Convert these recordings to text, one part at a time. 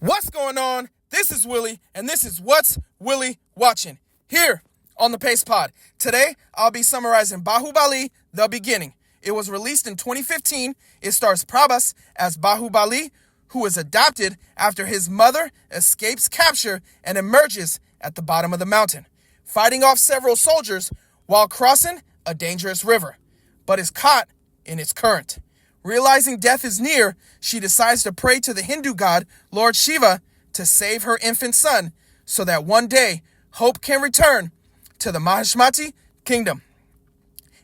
What's going on? This is Willie, and this is What's Willie Watching here on the Pace Pod. Today, I'll be summarizing BAAHUBALI The Beginning. It was released in 2015. It stars Prabhas as BAAHUBALI, who is adopted after his mother escapes capture and emerges at the bottom of the mountain, fighting off several soldiers while crossing a dangerous river, but is caught in its current. Realizing death is near, she decides to pray to the Hindu god Lord Shiva to save her infant son so that one day hope can return to the Mahishmati kingdom.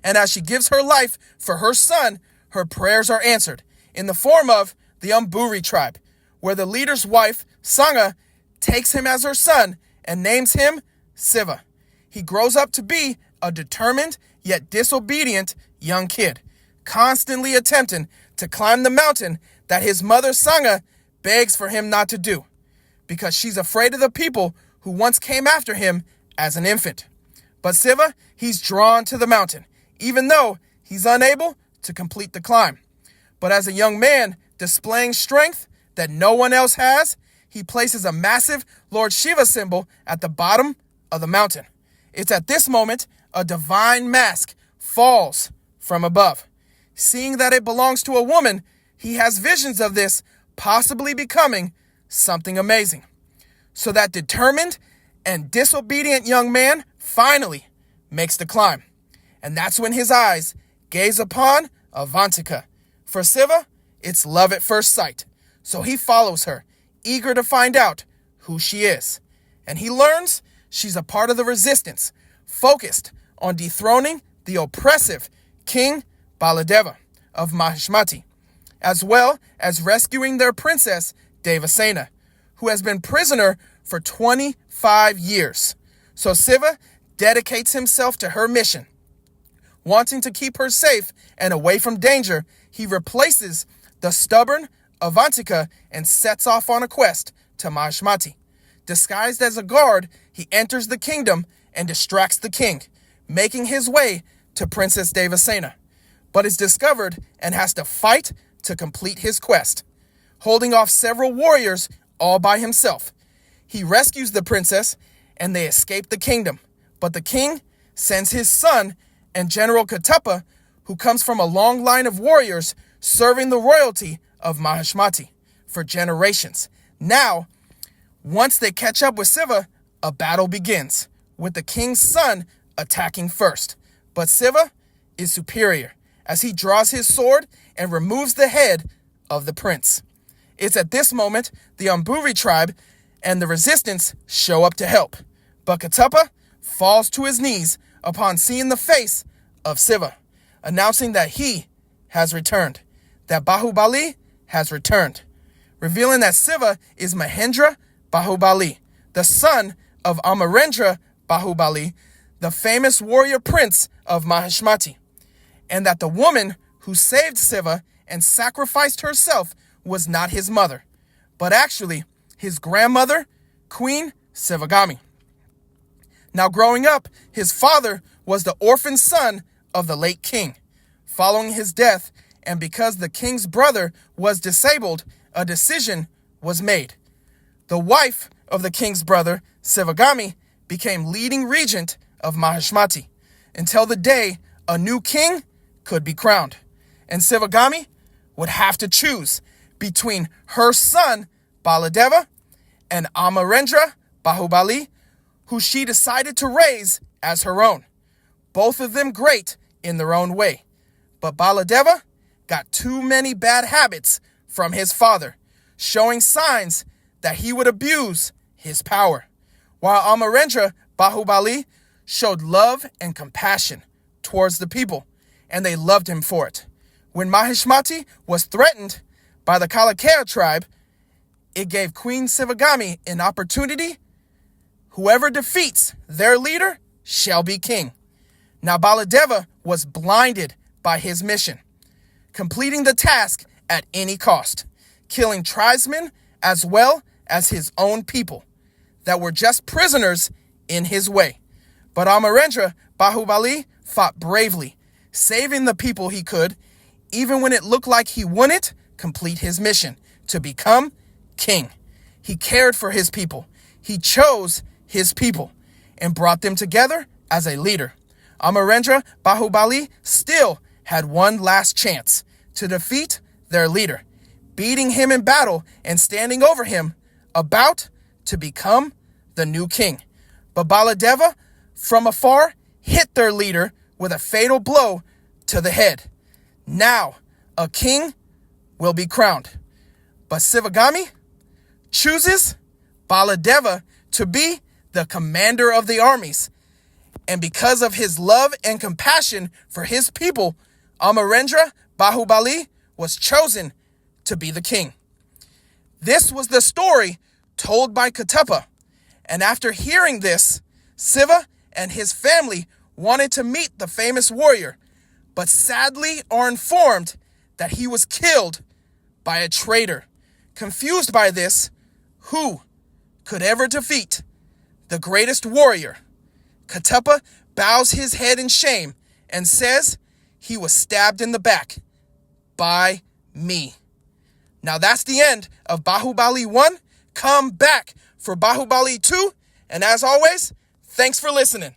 And as she gives her life for her son, her prayers are answered in the form of the Amburi tribe, where the leader's wife, Sangha, takes him as her son and names him Siva. He grows up to be a determined yet disobedient young kid, constantly attempting to climb the mountain that his mother Sangha begs for him not to do, because she's afraid of the people who once came after him as an infant. But Siva, he's drawn to the mountain, even though he's unable to complete the climb. But as a young man displaying strength that no one else has, he places a massive Lord Shiva symbol at the bottom of the mountain. It's at this moment a divine mask falls from above. Seeing that it belongs to a woman, he has visions of this possibly becoming something amazing. So that determined and disobedient young man finally makes the climb. And that's when his eyes gaze upon Avantika. For Siva, it's love at first sight. So he follows her, eager to find out who she is. And he learns she's a part of the resistance, focused on dethroning the oppressive King Baladeva of Mahishmati, as well as rescuing their princess Devasena, who has been prisoner for 25 years. So Siva dedicates himself to her mission. Wanting to keep her safe and away from danger, he replaces the stubborn Avantika and sets off on a quest to Mahishmati. Disguised as a guard, he enters the kingdom and distracts the king, making his way to Princess Devasena, but is discovered and has to fight to complete his quest, holding off several warriors all by himself. He rescues the princess and they escape the kingdom, but the king sends his son and General Katappa, who comes from a long line of warriors serving the royalty of Mahishmati for generations. Now, once they catch up with Siva, a battle begins, with the king's son attacking first. But Siva is superior, as he draws his sword and removes the head of the prince. It's at this moment the Amburi tribe and the resistance show up to help. But Katappa falls to his knees upon seeing the face of Siva, announcing that he has returned, that BAAHUBALI has returned, revealing that Siva is Mahendra BAAHUBALI, the son of Amarendra BAAHUBALI, the famous warrior prince of Mahishmati, and that the woman who saved Siva and sacrificed herself was not his mother, but actually his grandmother, Queen Sivagami. Now, growing up, his father was the orphan son of the late king. Following his death, and because the king's brother was disabled, a decision was made. The wife of the king's brother, Sivagami, became leading regent of Mahishmati until the day a new king could be crowned. And Sivagami would have to choose between her son, Baladeva, and Amarendra BAAHUBALI, who she decided to raise as her own. Both of them great in their own way. But Baladeva got too many bad habits from his father, showing signs that he would abuse his power, while Amarendra BAAHUBALI showed love and compassion towards the people, and they loved him for it. When Mahishmati was threatened by the Kalakea tribe, it gave Queen Sivagami an opportunity. Whoever defeats their leader shall be king. Now Baladeva was blinded by his mission, completing the task at any cost, killing tribesmen as well as his own people that were just prisoners in his way. But Amarendra BAAHUBALI fought bravely, saving the people he could, even when it looked like he wouldn't complete his mission to become king. He cared for his people. He chose his people and brought them together as a leader. Amarendra Bahubali still had one last chance to defeat their leader, beating him in battle and standing over him, about to become the new king. But Baladeva, from afar, hit their leader with a fatal blow to the head. Now, a king will be crowned. But Sivagami chooses Baladeva to be the commander of the armies. And because of his love and compassion for his people, Amarendra Bahubali was chosen to be the king. This was the story told by Katappa. And after hearing this, Siva and his family wanted to meet the famous warrior, but sadly are informed that he was killed by a traitor. Confused by this, who could ever defeat the greatest warrior? Katappa bows his head in shame and says he was stabbed in the back by me. Now that's the end of Bahubali 1. Come back for Bahubali 2. And as always, thanks for listening.